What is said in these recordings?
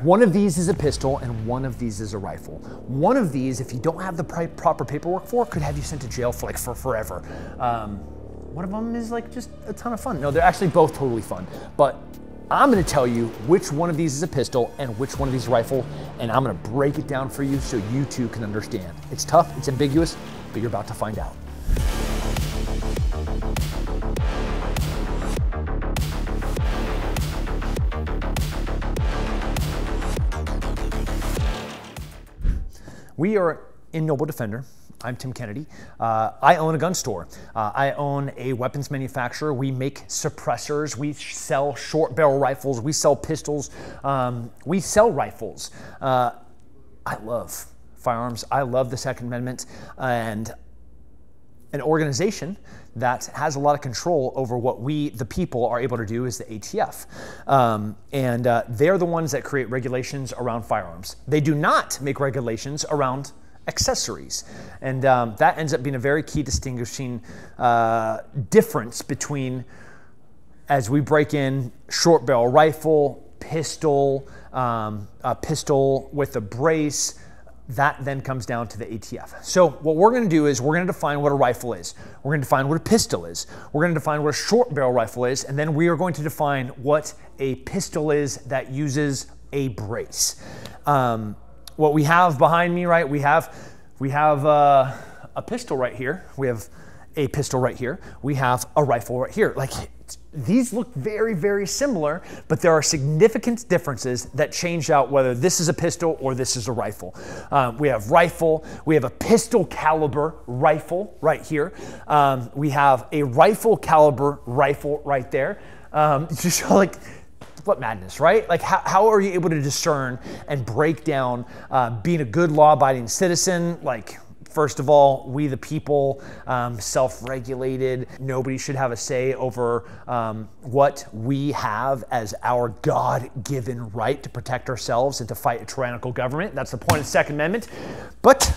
One of these is a pistol and one of these is a rifle. One of these, if you don't have the proper paperwork for, could have you sent to jail for like for forever. One of them is like just a ton of fun. No, they're actually both totally fun, but I'm gonna tell you which one of these is a pistol and which one of these is a rifle, and I'm gonna break it down for you so you too can understand. It's tough, it's ambiguous, but you're about to find out. We are in Noble Defender. I'm Tim Kennedy. I own a gun store. I own a weapons manufacturer. We make suppressors. We sell short barrel rifles. We sell pistols. We sell rifles. I love firearms. I love the Second Amendment, and an organization that has a lot of control over what we, the people, are able to do is the ATF. They're the ones that create regulations around firearms. They do not make regulations around accessories. And that ends up being a very key distinguishing difference between, as we break in short barrel rifle, pistol, a pistol with a brace, that then comes down to the ATF. So what we're gonna do is we're gonna define what a rifle is. We're gonna define what a pistol is. We're gonna define what a short barrel rifle is, and then we are going to define what a pistol is that uses a brace. What we have behind me, right? We have a pistol right here. We have a pistol right here. We have a rifle right here. Like, these look very, very similar, but there are significant differences that change out whether this is a pistol or this is a rifle. We have rifle, we have a pistol caliber rifle right here. We have a rifle caliber rifle right there. Just like, what madness, right? Like, how are you able to discern and break down being a good law-abiding citizen? Like, first of all, we the people, self-regulated. Nobody should have a say over what we have as our God-given right to protect ourselves and to fight a tyrannical government. That's the point of the Second Amendment. But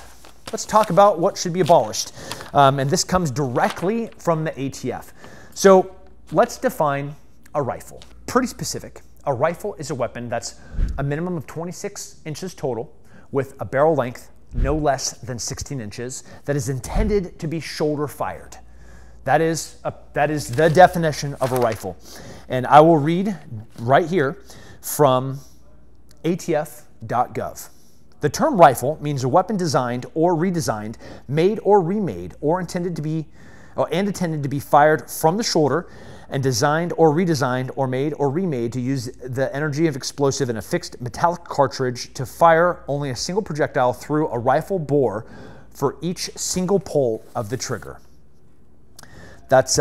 let's talk about what should be abolished. And this comes directly from the ATF. So let's define a rifle. Pretty specific. A rifle is a weapon that's a minimum of 26 inches total with a barrel length no less than 16 inches that is intended to be shoulder fired. That is the definition of a rifle. And I will read right here from ATF.gov. The term rifle means a weapon designed or redesigned, made or remade, or intended to be fired from the shoulder, and designed or redesigned or made or remade to use the energy of explosive in a fixed metallic cartridge to fire only a single projectile through a rifle bore for each single pull of the trigger. That's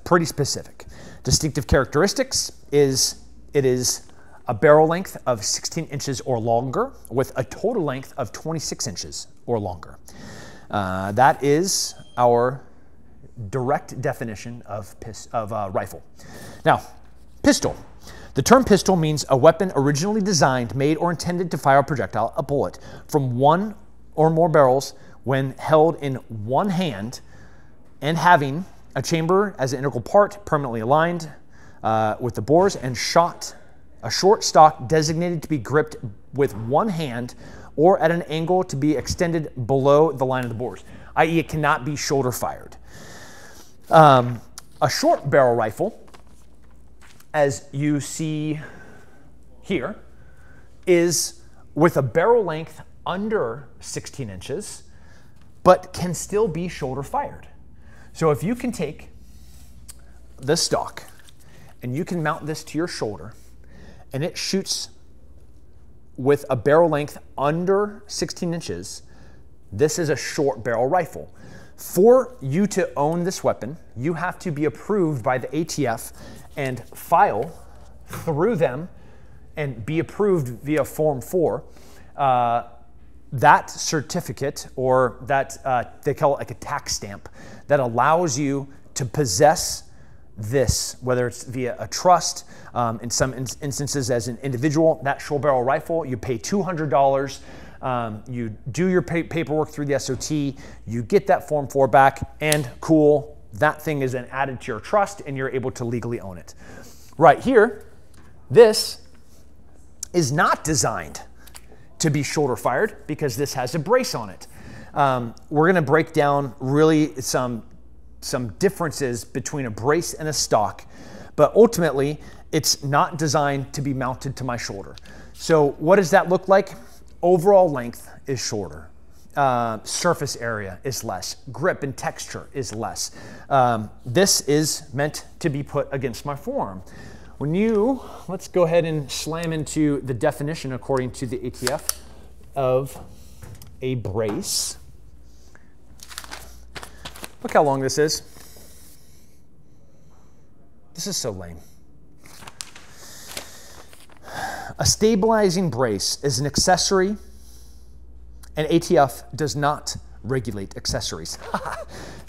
pretty specific. Distinctive characteristics is it is a barrel length of 16 inches or longer with a total length of 26 inches or longer. That is our direct definition of rifle. Now, pistol. The term pistol means a weapon originally designed, made, or intended to fire a projectile, a bullet, from one or more barrels when held in one hand and having a chamber as an integral part permanently aligned with the bores and shot, a short stock designated to be gripped with one hand or at an angle to be extended below the line of the bores, i.e. it cannot be shoulder fired. A short barrel rifle, as you see here, is with a barrel length under 16 inches, but can still be shoulder fired. So if you can take this stock and you can mount this to your shoulder and it shoots with a barrel length under 16 inches, this is a short barrel rifle. For you to own this weapon, you have to be approved by the ATF and file through them and be approved via Form 4. That certificate, or that they call it like a tax stamp, that allows you to possess this, whether it's via a trust, in some instances as an individual. That short barrel rifle, you pay $200. You do your paperwork through the SOT, you get that Form 4 back, and cool, that thing is then added to your trust and you're able to legally own it. Right here, this is not designed to be shoulder fired because this has a brace on it. We're gonna break down really some differences between a brace and a stock, but ultimately it's not designed to be mounted to my shoulder. So what does that look like? Overall length is shorter. Surface area is less. Grip and texture is less. This is meant to be put against my forearm. Let's go ahead and slam into the definition according to the ATF of a brace. Look how long this is. This is so lame. A stabilizing brace is an accessory, and ATF does not regulate accessories.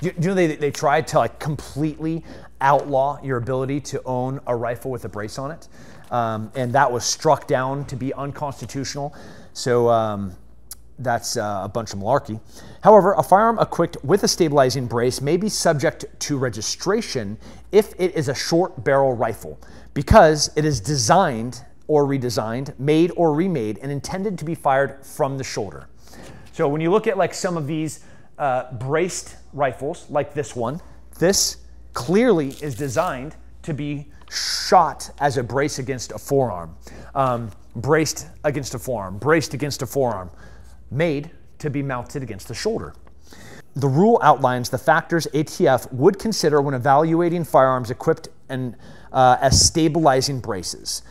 You know they tried to like completely outlaw your ability to own a rifle with a brace on it, and that was struck down to be unconstitutional. So that's a bunch of malarkey. However, a firearm equipped with a stabilizing brace may be subject to registration if it is a short barrel rifle because it is designed or redesigned, made or remade, and intended to be fired from the shoulder. So when you look at like some of these braced rifles, like this one, this clearly is designed to be shot as a brace against a forearm, braced against a forearm, braced against a forearm, made to be mounted against the shoulder. The rule outlines the factors ATF would consider when evaluating firearms equipped as stabilizing braces.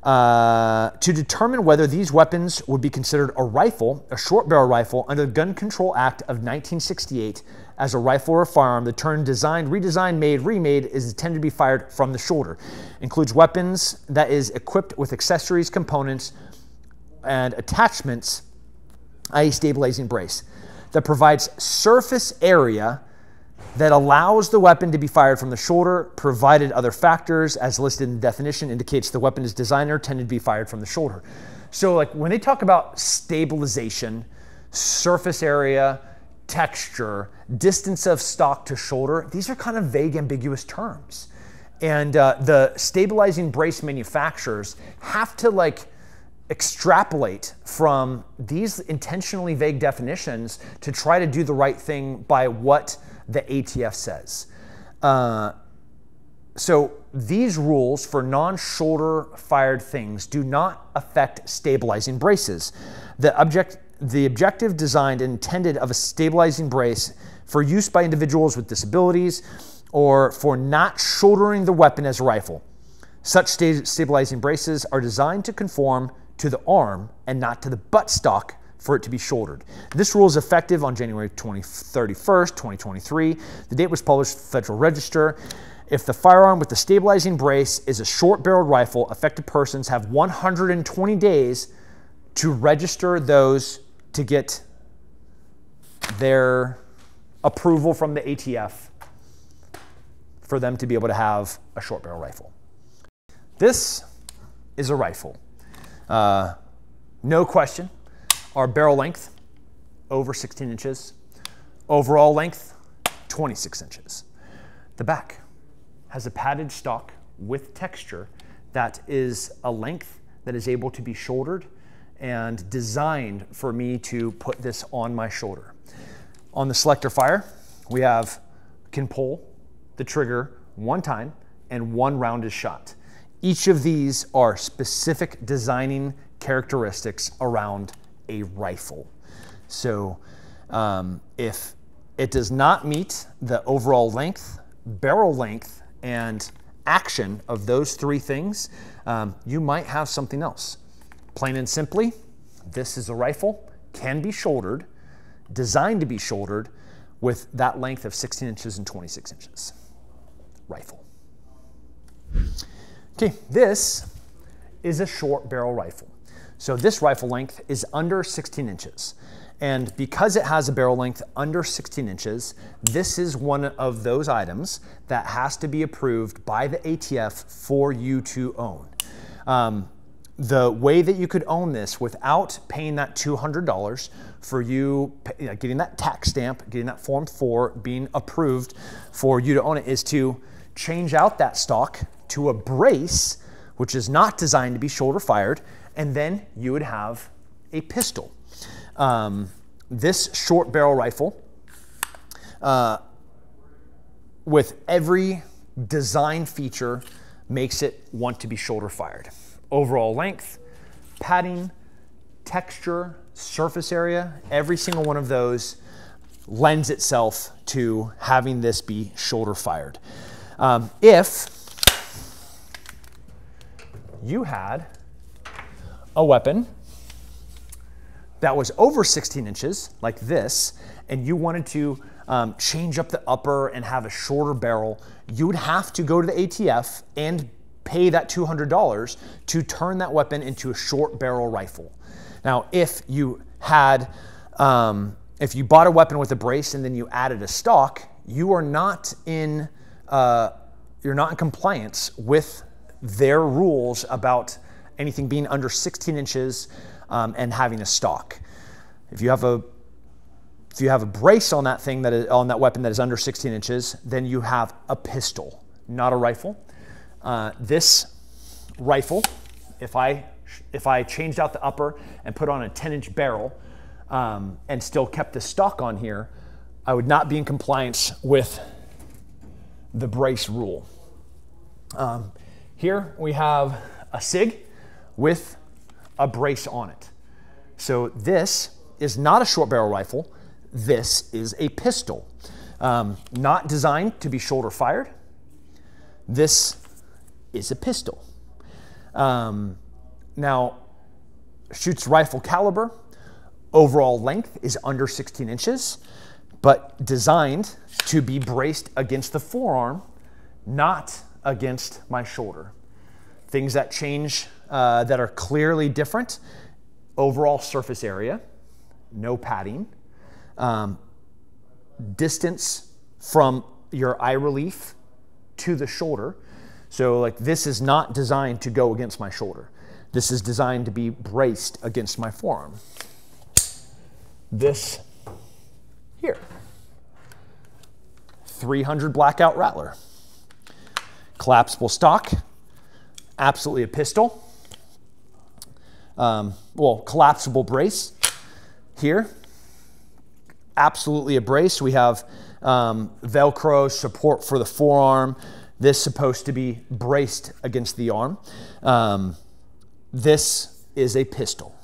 To determine whether these weapons would be considered a rifle, a short barrel rifle, under the Gun Control Act of 1968 as a rifle or a firearm, the term designed, redesigned, made, remade is intended to be fired from the shoulder. Includes weapons that is equipped with accessories, components, and attachments, i.e. stabilizing brace, that provides surface area that allows the weapon to be fired from the shoulder, provided other factors as listed in the definition indicates the weapon is designed or intended to be fired from the shoulder. So like when they talk about stabilization, surface area, texture, distance of stock to shoulder, these are kind of vague, ambiguous terms. And the stabilizing brace manufacturers have to like extrapolate from these intentionally vague definitions to try to do the right thing by what the ATF says. So these rules for non-shoulder fired things do not affect stabilizing braces. The objective designed and intended of a stabilizing brace for use by individuals with disabilities or for not shouldering the weapon as a rifle. Such stabilizing braces are designed to conform to the arm and not to the buttstock for it to be shouldered. This rule is effective on January 31st, 2023. The date was published in the Federal Register. If the firearm with the stabilizing brace is a short-barreled rifle, affected persons have 120 days to register those to get their approval from the ATF for them to be able to have a short-barrel rifle. This is a rifle. No question. Our barrel length, over 16 inches. Overall length, 26 inches. The back has a padded stock with texture that is a length that is able to be shouldered and designed for me to put this on my shoulder. On the selector fire, we can pull the trigger one time and one round is shot. Each of these are specific designing characteristics around a rifle. So if it does not meet the overall length, barrel length, and action of those three things, you might have something else. Plain and simply, this is a rifle, can be shouldered, designed to be shouldered with that length of 16 inches and 26 inches. Rifle. Okay, this is a short barrel rifle. So this rifle length is under 16 inches. And because it has a barrel length under 16 inches, this is one of those items that has to be approved by the ATF for you to own. The way that you could own this without paying that $200 for you getting that tax stamp, getting that Form 4, being approved for you to own it, is to change out that stock to a brace which is not designed to be shoulder fired, and then you would have a pistol. This short barrel rifle, with every design feature, makes it want to be shoulder fired. Overall length, padding, texture, surface area, every single one of those lends itself to having this be shoulder fired. If you had a weapon that was over 16 inches, like this, and you wanted to change up the upper and have a shorter barrel, you would have to go to the ATF and pay that $200 to turn that weapon into a short barrel rifle. Now, if you had, if you bought a weapon with a brace and then you added a stock, you are not in, you're not in compliance with their rules about anything being under 16 inches and having a stock. If you have a brace on that thing, on that weapon that is under 16 inches, then you have a pistol, not a rifle. This rifle, if I changed out the upper and put on a 10-inch barrel and still kept the stock on here, I would not be in compliance with the brace rule. Here we have a SIG with a brace on it. So this is not a short barrel rifle. This is a pistol, not designed to be shoulder fired. This is a pistol. Now, shoots rifle caliber, overall length is under 16 inches, but designed to be braced against the forearm, not against my shoulder. Things that change, that are clearly different: overall surface area, no padding, distance from your eye relief to the shoulder. So like, this is not designed to go against my shoulder. This is designed to be braced against my forearm. This here, 300 blackout rattler, collapsible stock, absolutely a pistol. Well, collapsible brace here, absolutely a brace. We have Velcro support for the forearm. This supposed to be braced against the arm. This is a pistol.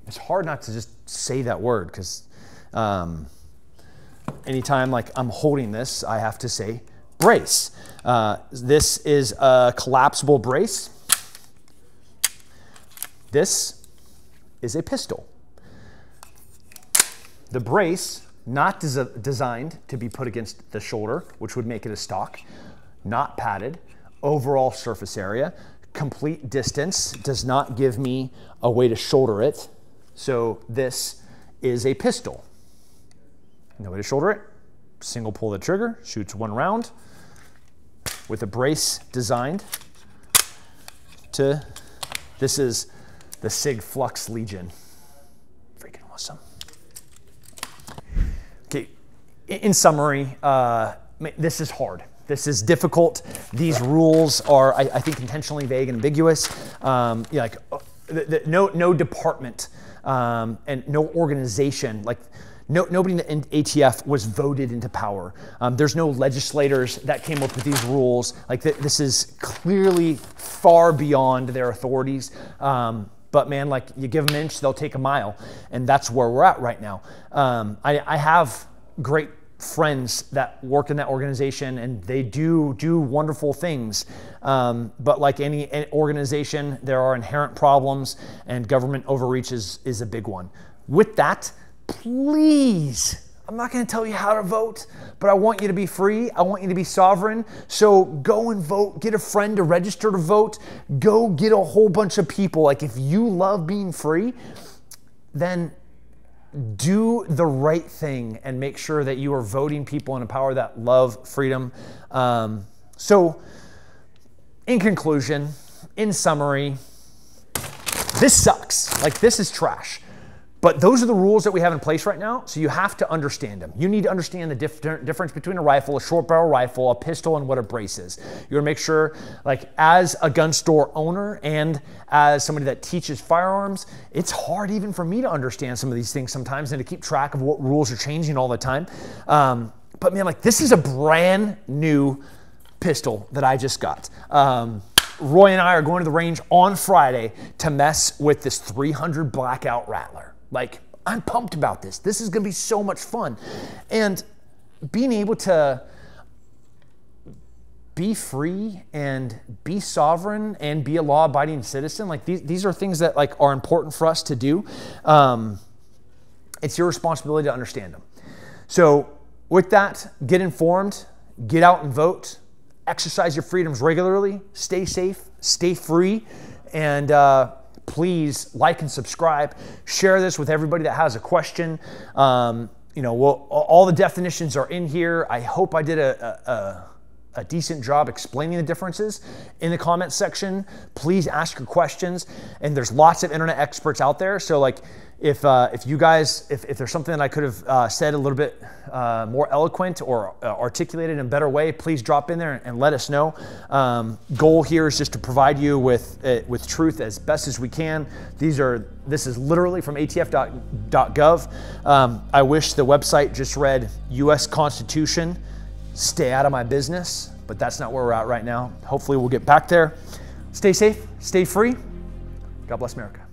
It's hard not to just say that word, because anytime like I'm holding this, I have to say brace. This is a collapsible brace. This is a pistol. The brace, not designed to be put against the shoulder, which would make it a stock, not padded, overall surface area, complete distance, does not give me a way to shoulder it. So this is a pistol. No way to shoulder it. Single pull the trigger, shoots one round with a brace designed to, this is the SIG Flux Legion. Freaking awesome. Okay, in summary, this is hard. This is difficult. These rules are, I think, intentionally vague and ambiguous. Like no department and no organization, like nobody in the ATF was voted into power. There's no legislators that came up with these rules. Like this is clearly far beyond their authorities. But man, like, you give them an inch, they'll take a mile. And that's where we're at right now. I have great friends that work in that organization, and they do wonderful things. But like any organization, there are inherent problems, and government overreach is a big one. With that, please, I'm not going to tell you how to vote, but I want you to be free. I want you to be sovereign. So go and vote. Get a friend to register to vote. Go get a whole bunch of people. Like, if you love being free, then do the right thing and make sure that you are voting people in power that love freedom. So in conclusion, in summary, this sucks. Like, this is trash. But those are the rules that we have in place right now, so you have to understand them. You need to understand the difference between a rifle, a short barrel rifle, a pistol, and what a brace is. You wanna make sure, like as a gun store owner and as somebody that teaches firearms, it's hard even for me to understand some of these things sometimes and to keep track of what rules are changing all the time. But man, like this is a brand new pistol that I just got. Roy and I are going to the range on Friday to mess with this 300 Blackout Rattler. Like, I'm pumped about this. This is gonna be so much fun. And being able to be free and be sovereign and be a law-abiding citizen, like these are things that like are important for us to do. It's your responsibility to understand them. So with that, get informed, get out and vote, exercise your freedoms regularly, stay safe, stay free, and please like and subscribe. Share this with everybody that has a question. You know, all the definitions are in here. I hope I did a decent job explaining the differences in the comments section. Please ask your questions, and there's lots of internet experts out there. So like if you guys, if there's something that I could have said a little bit more eloquent or articulated in a better way, please drop in there and let us know. Goal here is just to provide you with truth as best as we can. This is literally from ATF.gov. I wish the website just read U.S. Constitution, stay out of my business, but that's not where we're at right now. Hopefully we'll get back there. Stay safe, stay free. God bless America.